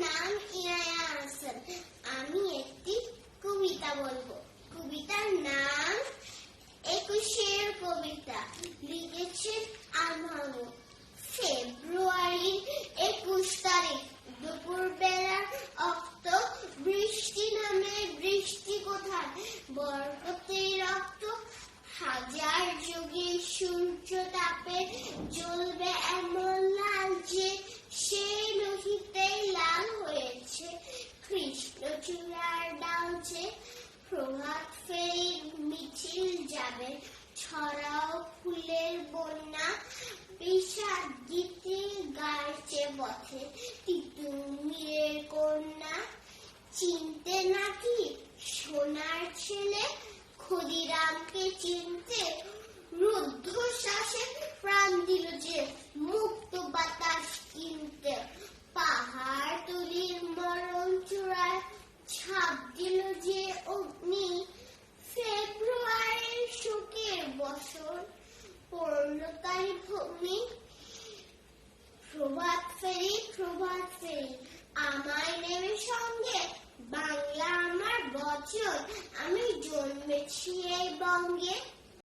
নাম ইনায়া হাসান। আমি একটি কবিতা বলবো। কবিতার নাম একুশের কবিতা। লিখেছেন আমানু। ফেব্রুয়ারির 21 তারিখ দুপুর বেলার অক্ত। বৃষ্টি নামে বৃষ্টি কোথায়, বরকতের রক্ত। হাজার যুগে সূর্য তাপে জ্বলবে এমন লাল যে সেই লোহিতে লাল হয়েছে কৃষ্ণচূড়ার ডাল যে। প্রভাত ফেরির মিছিল যাবে, ছড়াও ফুলের বন্যা। বিষাদ গীতে গাইছে পথে তিতুমিরের কন্যা। চিনতে নাকি সোনার ছেলে, ক্ষুদিরামকে চিনতে রুদ্ধ শ্বাসে প্রাণ দিল যে মুক্ত বাতাস কিনতে। পাহাড় তুলির মরণ চূড়ায় ছাপ দিল যে অগ্নি। ফেব্রুয়ারির শোকের বছর পড়ল তাই ভূমি। প্রভাত ফেরি আমায় নেবে সঙ্গে, বাংলা আমার বচন। আমি জন্মেছি এই বঙ্গে।